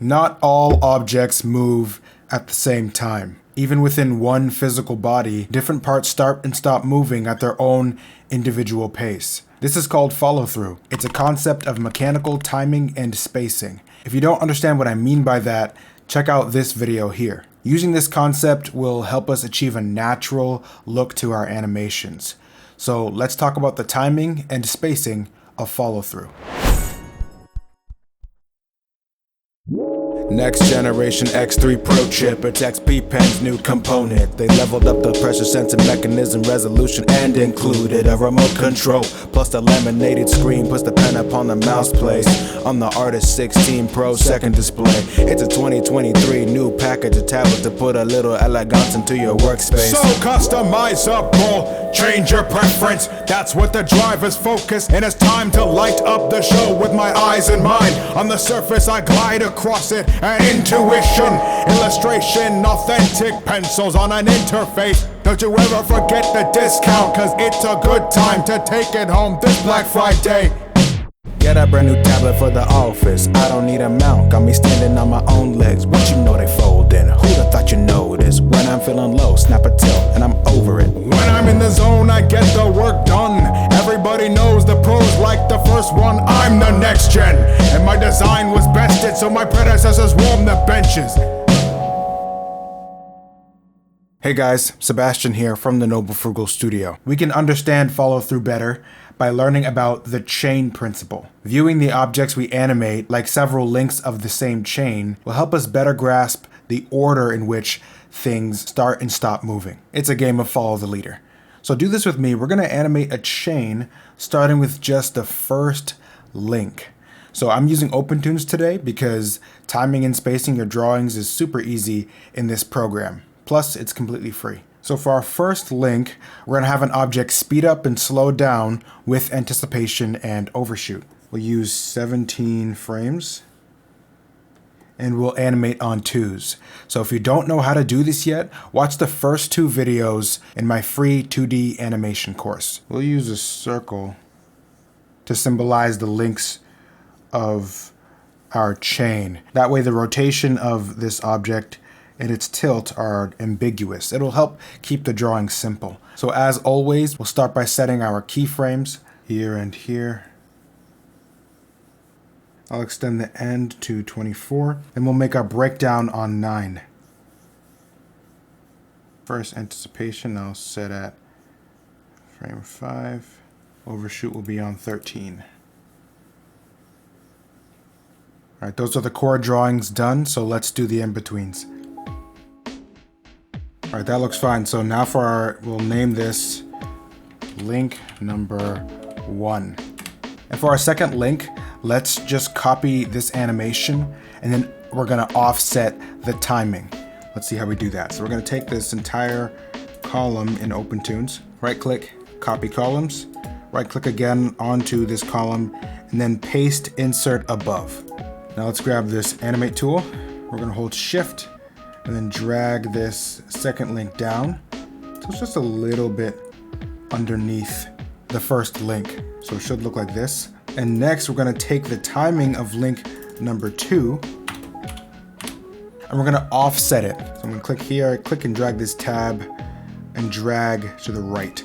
Not all objects move at the same time. Even within one physical body, different parts start and stop moving at their own individual pace. This is called follow-through. It's a concept of mechanical timing and spacing. If you don't understand what I mean by that, check out this video here. Using this concept will help us achieve a natural look to our animations. So let's talk about the timing and spacing of follow-through. Next generation X3 Pro chip, it's XP Pen's new component. They leveled up the pressure sensing mechanism resolution and included a remote control. Plus the laminated screen puts the pen upon the mouse place on the Artist 16 Pro second display. It's a 2023 new package of tablets to put a little elegance into your workspace. So customizable, change your preference. That's what the driver's focus, and it's time to light up the show with my eyes in mind. On the surface I glide across it, and intuition, illustration, authentic pencils on an interface. Don't you ever forget the discount, cause it's a good time to take it home this Black Friday. Get a brand new tablet for the office. I don't need a mount, got me standing on my own legs. What you know they fold in, who'd have thought you noticed? When I'm feeling low, snap a tilt and I'm over it. When I'm in the zone, I get the work done. Everybody knows the pros like the first one. I'm the next gen, and my design was bested, so my predecessors warmed the benches. Hey guys, Sebastian here from the Noble Frugal Studio. We can understand follow-through better by learning about the chain principle. Viewing the objects we animate like several links of the same chain will help us better grasp the order in which things start and stop moving. It's a game of follow the leader. So do this with me. We're going to animate a chain starting with just the first link. So I'm using OpenToonz today because timing and spacing your drawings is super easy in this program. Plus, it's completely free. So for our first link, we're going to have an object speed up and slow down with anticipation and overshoot. We'll use 17 frames and we'll animate on 2s. So if you don't know how to do this yet, watch the first 2 videos in my free 2D animation course. We'll use a circle to symbolize the links of our chain. That way the rotation of this object and its tilt are ambiguous. It'll help keep the drawing simple. So as always, we'll start by setting our keyframes here and here. I'll extend the end to 24, and we'll make our breakdown on 9. First anticipation I'll set at frame 5. Overshoot will be on 13. All right, those are the core drawings done, so let's do the in-betweens. All right, that looks fine. So now we'll name this link number 1. And for our second link, let's just copy this animation and then we're gonna offset the timing. Let's see how we do that. So we're gonna take this entire column in OpenToonz, right click, copy columns, right click again onto this column and then paste insert above. Now let's grab this animate tool. We're gonna hold shift and then drag this second link down. So it's just a little bit underneath the first link. So it should look like this. And next we're gonna take the timing of link number 2 and we're gonna offset it. So I'm gonna click here, click and drag this tab and drag to the right.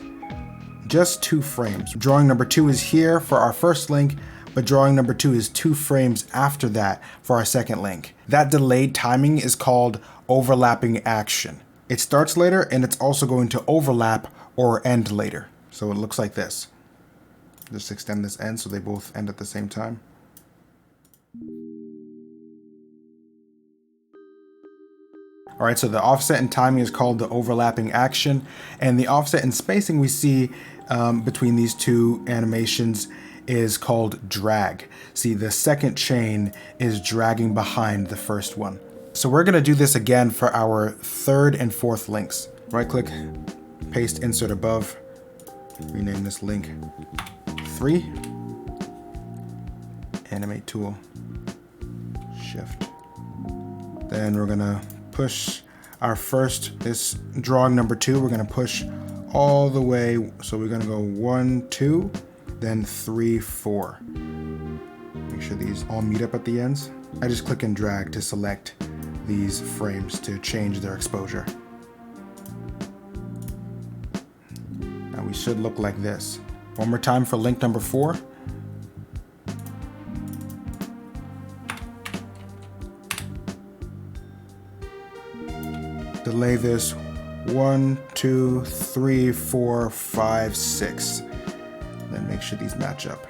Just 2 frames. Drawing number 2 is here for our first link, but drawing number 2 is 2 frames after that for our second link. That delayed timing is called overlapping action. It starts later and it's also going to overlap or end later. So it looks like this. Just extend this end so they both end at the same time. All right, so the offset and timing is called the overlapping action, and the offset and spacing we see between these 2 animations is called drag. See, the second chain is dragging behind the first one. So we're gonna do this again for our third and fourth links. Right click, paste insert above, rename this link 3, animate tool, shift. Then we're gonna push our first, this drawing number 2, we're gonna push all the way. So we're gonna go 1, 2, then 3, 4. Make sure these all meet up at the ends. I just click and drag to select these frames to change their exposure. Now we should look like this. One more time for link number 4. Delay this 1, 2, 3, 4, 5, 6. Then make sure these match up.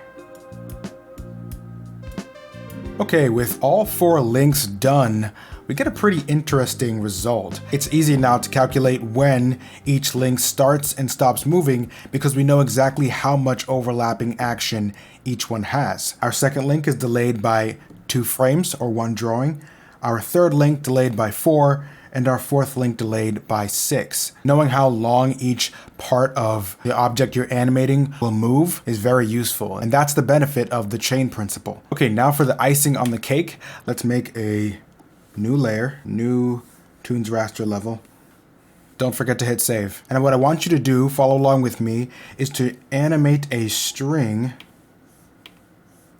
Okay, with all 4 links done, we get a pretty interesting result. It's easy now to calculate when each link starts and stops moving because we know exactly how much overlapping action each one has. Our second link is delayed by 2 frames or 1 drawing. Our third link delayed by 4, and our fourth link delayed by 6. Knowing how long each part of the object you're animating will move is very useful, and that's the benefit of the chain principle. Okay, now for the icing on the cake, let's make a new layer, new Toons raster level. Don't forget to hit save. And what I want you to do, follow along with me, is to animate a string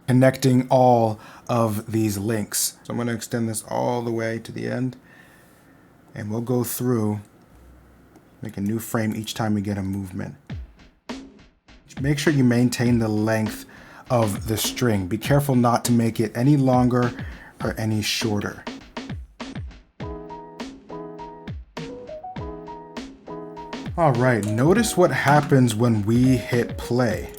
connecting all of these links. So I'm going to extend this all the way to the end. And we'll go through, make a new frame each time we get a movement. Make sure you maintain the length of the string. Be careful not to make it any longer or any shorter. All right, notice what happens when we hit play.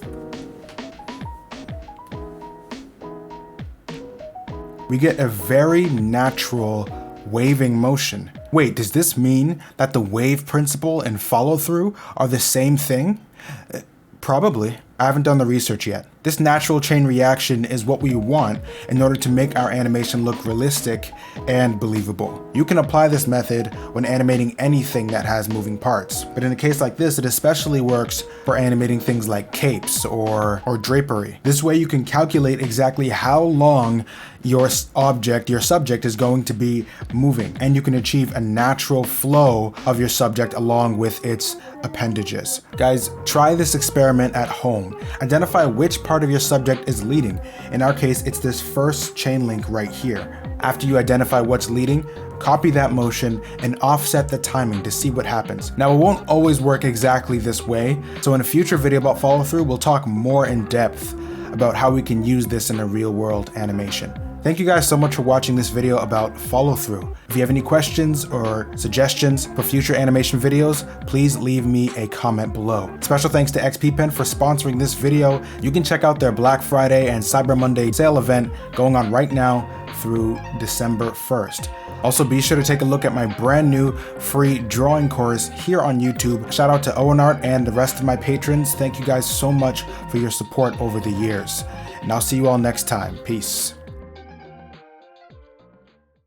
We get a very natural waving motion. Wait, does this mean that the wave principle and follow through are the same thing? Probably. I haven't done the research yet. This natural chain reaction is what we want in order to make our animation look realistic and believable. You can apply this method when animating anything that has moving parts, but in a case like this, it especially works for animating things like capes or drapery. This way you can calculate exactly how long your subject is going to be moving, and you can achieve a natural flow of your subject along with its appendages. Guys, try this experiment at home. Identify which part of your subject is leading. In our case, it's this first chain link right here. After you identify what's leading, copy that motion and offset the timing to see what happens. Now, it won't always work exactly this way, so in a future video about follow through, we'll talk more in depth about how we can use this in a real world animation. Thank you guys so much for watching this video about follow through. If you have any questions or suggestions for future animation videos, please leave me a comment below. Special thanks to XPPen for sponsoring this video. You can check out their Black Friday and Cyber Monday sale event going on right now through December 1st. Also, be sure to take a look at my brand new free drawing course here on YouTube. Shout out to Owenart and the rest of my patrons. Thank you guys so much for your support over the years. And I'll see you all next time. Peace.